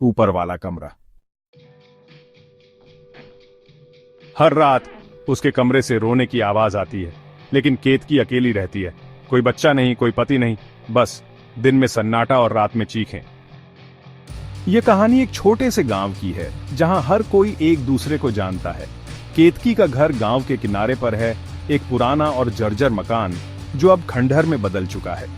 ऊपर वाला कमरा। हर रात उसके कमरे से रोने की आवाज आती है, लेकिन केतकी अकेली रहती है। कोई बच्चा नहीं, कोई पति नहीं, बस दिन में सन्नाटा और रात में चीखें। यह कहानी एक छोटे से गांव की है, जहां हर कोई एक दूसरे को जानता है। केतकी का घर गांव के किनारे पर है, एक पुराना और जर्जर मकान जो अब खंडहर में बदल चुका है।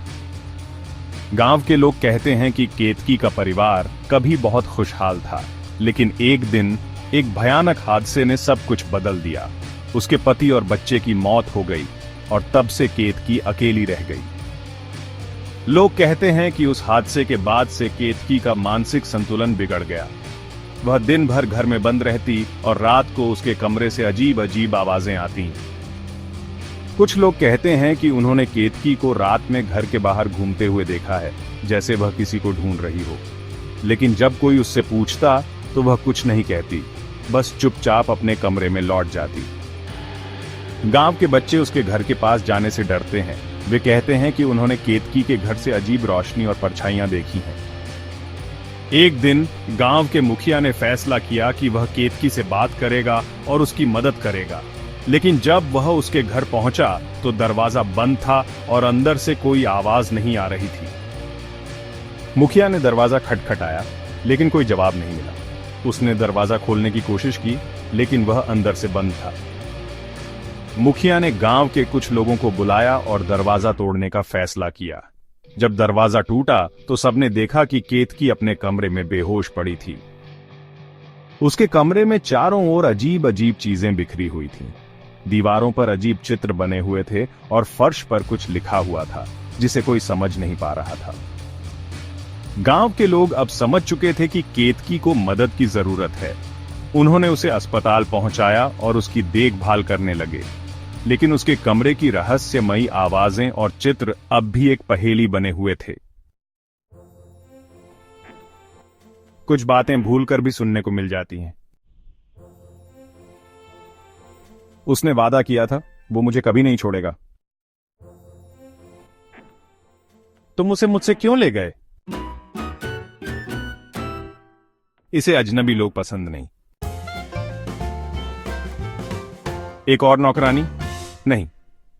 गांव के लोग कहते हैं कि केतकी का परिवार कभी बहुत खुशहाल था, लेकिन एक दिन एक भयानक हादसे ने सब कुछ बदल दिया। उसके पति और बच्चे की मौत हो गई और तब से केतकी अकेली रह गई। लोग कहते हैं कि उस हादसे के बाद से केतकी का मानसिक संतुलन बिगड़ गया। वह दिन भर घर में बंद रहती और रात को उसके कमरे से अजीब अजीब आवाजें आती। कुछ लोग कहते हैं कि उन्होंने केतकी को रात में घर के बाहर घूमते हुए देखा है, जैसे वह किसी को ढूंढ रही हो। लेकिन जब कोई उससे पूछता तो वह कुछ नहीं कहती, बस चुपचाप अपने कमरे में लौट जाती। गांव के बच्चे उसके घर के पास जाने से डरते हैं। वे कहते हैं कि उन्होंने केतकी के घर से अजीब रोशनी और परछाइयां देखी हैं। एक दिन गांव के मुखिया ने फैसला किया कि वह केतकी से बात करेगा और उसकी मदद करेगा। लेकिन जब वह उसके घर पहुंचा तो दरवाजा बंद था और अंदर से कोई आवाज नहीं आ रही थी। मुखिया ने दरवाजा खटखटाया, लेकिन कोई जवाब नहीं मिला। उसने दरवाजा खोलने की कोशिश की, लेकिन वह अंदर से बंद था। मुखिया ने गांव के कुछ लोगों को बुलाया और दरवाजा तोड़ने का फैसला किया। जब दरवाजा टूटा तो सबने देखा कि केतकी अपने कमरे में बेहोश पड़ी थी। उसके कमरे में चारों ओर अजीब अजीब चीजें बिखरी हुई थीं। दीवारों पर अजीब चित्र बने हुए थे और फर्श पर कुछ लिखा हुआ था, जिसे कोई समझ नहीं पा रहा था। गांव के लोग अब समझ चुके थे कि केतकी को मदद की जरूरत है। उन्होंने उसे अस्पताल पहुंचाया और उसकी देखभाल करने लगे। लेकिन उसके कमरे की रहस्यमयी आवाजें और चित्र अब भी एक पहेली बने हुए थे। कुछ बातें भूलकर भी सुनने को मिल जाती हैं। उसने वादा किया था वो मुझे कभी नहीं छोड़ेगा। तुम उसे मुझसे क्यों ले गए? इसे अजनबी लोग पसंद नहीं। एक और नौकरानी? नहीं,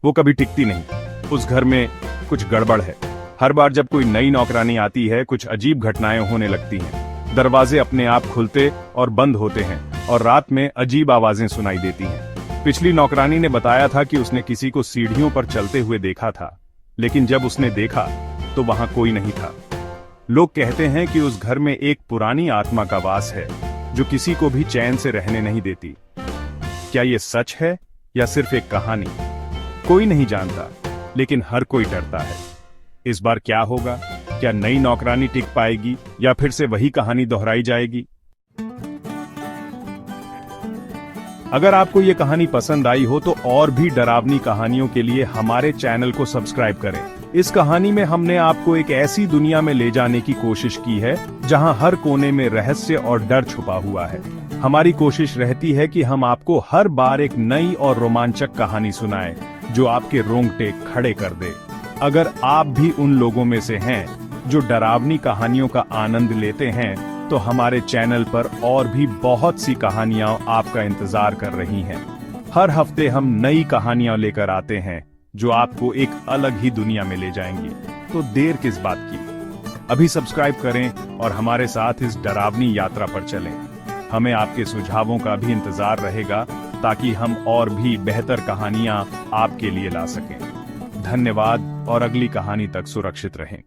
वो कभी टिकती नहीं। उस घर में कुछ गड़बड़ है। हर बार जब कोई नई नौकरानी आती है, कुछ अजीब घटनाएं होने लगती हैं। दरवाजे अपने आप खुलते और बंद होते हैं और रात में अजीब आवाजें सुनाई देती हैं। पिछली नौकरानी ने बताया था कि उसने किसी को सीढ़ियों पर चलते हुए देखा था, लेकिन जब उसने देखा तो वहां कोई नहीं था। लोग कहते हैं कि उस घर में एक पुरानी आत्मा का वास है, जो किसी को भी चैन से रहने नहीं देती। क्या यह सच है या सिर्फ एक कहानी? कोई नहीं जानता, लेकिन हर कोई डरता है। इस बार क्या होगा? क्या नई नौकरानी टिक पाएगी या फिर से वही कहानी दोहराई जाएगी? अगर आपको यह कहानी पसंद आई हो तो और भी डरावनी कहानियों के लिए हमारे चैनल को सब्सक्राइब करें। इस कहानी में हमने आपको एक ऐसी दुनिया में ले जाने की कोशिश की है जहां हर कोने में रहस्य और डर छुपा हुआ है। हमारी कोशिश रहती है कि हम आपको हर बार एक नई और रोमांचक कहानी सुनाएं, जो आपके रोंगटे खड़े कर दे। अगर आप भी उन लोगों में से हैं जो डरावनी कहानियों का आनंद लेते हैं, तो हमारे चैनल पर और भी बहुत सी कहानियां आपका इंतजार कर रही हैं। हर हफ्ते हम नई कहानियां लेकर आते हैं जो आपको एक अलग ही दुनिया में ले जाएंगी। तो देर किस बात की? अभी सब्सक्राइब करें और हमारे साथ इस डरावनी यात्रा पर चलें। हमें आपके सुझावों का भी इंतजार रहेगा, ताकि हम और भी बेहतर कहानियां आपके लिए ला सकें। धन्यवाद और अगली कहानी तक सुरक्षित रहें।